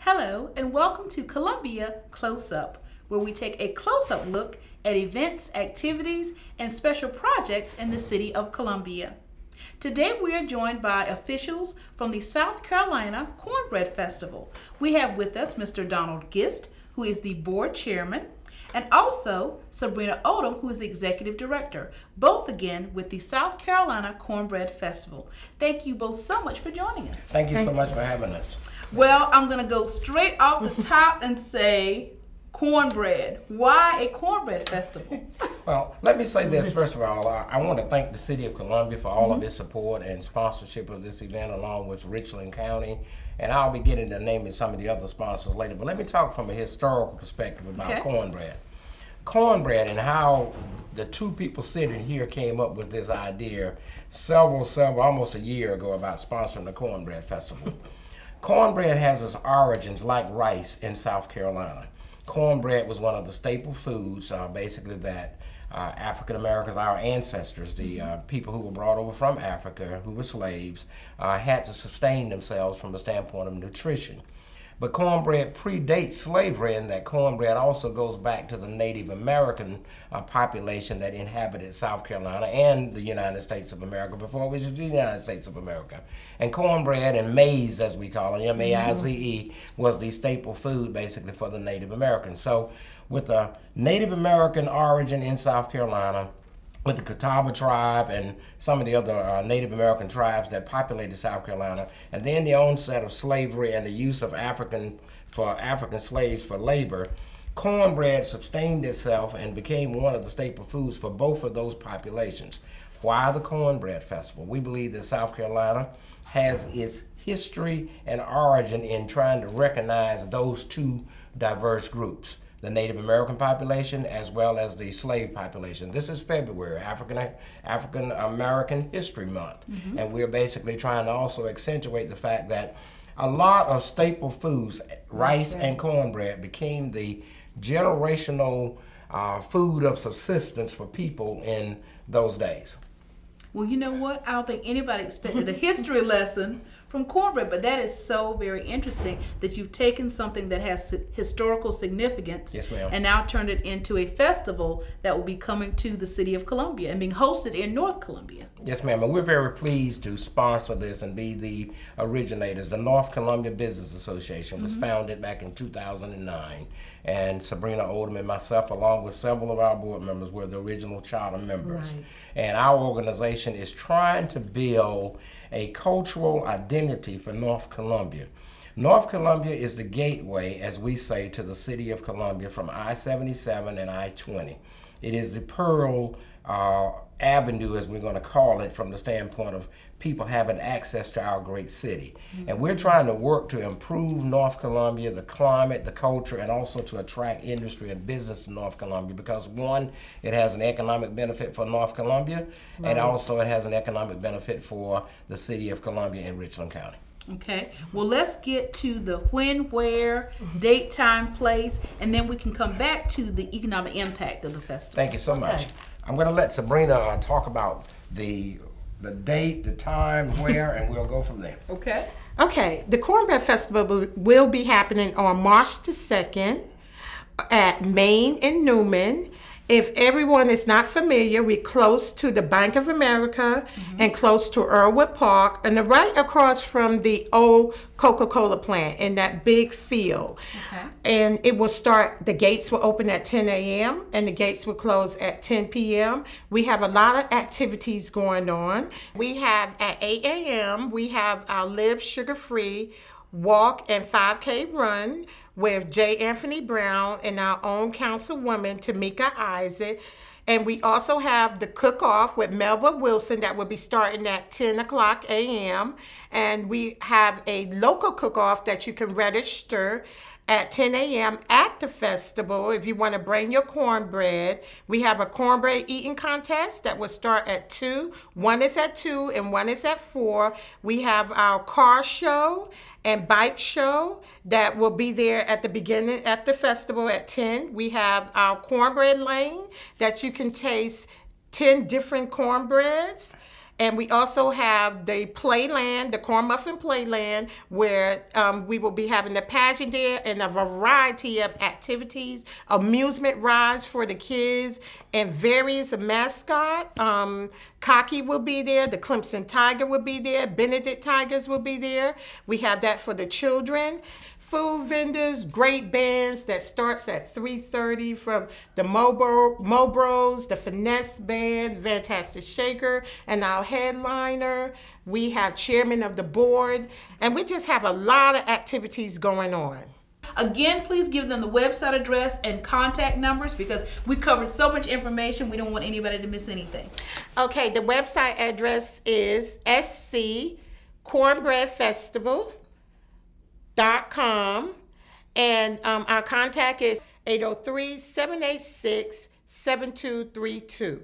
Hello and welcome to Columbia Close-Up, where we take a close-up look at events, activities, and special projects in the city of Columbia. Today we are joined by officials from the South Carolina Cornbread Festival. We have with us Mr. Donald Gist, who is the board chairman, and also Sabrina Odom, who is the executive director, both again with the South Carolina Cornbread Festival. Thank you both so much for joining us. Thank you so much for having us. Well, I'm going to go straight off the top and say cornbread. Why a cornbread festival? Well, let me say this first of all. I want to thank the City of Columbia for all of its support and sponsorship of this event, along with Richland County. And I'll be getting to naming some of the other sponsors later. But let me talk from a historical perspective about cornbread. Cornbread and how the two people sitting here came up with this idea almost a year ago about sponsoring the Cornbread Festival. Cornbread has its origins like rice in South Carolina. Cornbread was one of the staple foods, basically, that African Americans, our ancestors, the people who were brought over from Africa, who were slaves, had to sustain themselves from the standpoint of nutrition. But cornbread predates slavery, in that cornbread also goes back to the Native American population that inhabited South Carolina and the United States of America before it was the United States of America. And cornbread and maize, as we call it, M-A-I-Z-E, was the staple food basically for the Native Americans. So with a Native American origin in South Carolina, with the Catawba tribe and some of the other Native American tribes that populated South Carolina, and then the onset of slavery and the use of African slaves for labor, cornbread sustained itself and became one of the staple foods for both of those populations. Why the Cornbread Festival? We believe that South Carolina has its history and origin in trying to recognize those two diverse groups, the Native American population as well as the slave population. This is February, African American History Month. And we're basically trying to also accentuate the fact that a lot of staple foods, rice and cornbread, became the generational food of subsistence for people in those days. Well, you know what? I don't think anybody expected a history lesson from cornbread, but that is so very interesting that you've taken something that has historical significance and now turned it into a festival that will be coming to the city of Columbia and being hosted in North Columbia. Yes, ma'am, and we're very pleased to sponsor this and be the originators. The North Columbia Business Association was founded back in 2009, and Sabrina Odom and myself, along with several of our board members, were the original charter members. And our organization is trying to build a cultural identity for North Columbia. North Columbia is the gateway, as we say, to the city of Columbia from I-77 and I-20. It is the Pearl Avenue, as we're going to call it, from the standpoint of people having access to our great city. And we're trying to work to improve North Columbia, the climate, the culture, and also to attract industry and business to North Columbia because, one, it has an economic benefit for North Columbia, and also it has an economic benefit for the city of Columbia and Richland County. Okay, well, let's get to the when, where, date, time, place, and then we can come back to the economic impact of the festival. Thank you so much. I'm going to let Sabrina talk about the date, the time, where, and we'll go from there. Okay. Okay, the Cornbread Festival will be happening on March the 2nd at Main and Newman. If everyone is not familiar, we're close to the Bank of America and close to Earlwood Park, and right across from the old Coca-Cola plant in that big field. And it will start, the gates will open at 10 a.m. and the gates will close at 10 p.m. We have a lot of activities going on. We have at 8 a.m., we have our Live Sugar-Free walk and 5K run with J.Anthony Brown and our own councilwoman, Tamika Isaac. And we also have the cook-off with Melba Wilson that will be starting at 10 o'clock a.m. And we have a local cook-off that you can register at 10 a.m. at the festival if you want to bring your cornbread. We have a cornbread eating contest that will start at 2. One is at 2 and one is at 4. We have our car show and bike show that will be there at the beginning at the festival at 10. We have our cornbread lane that you can taste 10 different cornbreads. And we also have the Playland, the Corn Muffin Playland, where we will be having the pageant there and a variety of activities, amusement rides for the kids, and various mascot. Cocky will be there, the Clemson Tiger will be there, Benedict Tigers will be there. We have that for the children. Food vendors, great bands that starts at 3:30 from the Mobros, the Finesse Band, Fantastic Shaker, and our headliner. We have chairman of the board, and we just have a lot of activities going on. Again, please give them the website address and contact numbers because we covered so much information. We don't want anybody to miss anything. Okay, the website address is sccornbreadfestival.com, and our contact is 803-786-7232.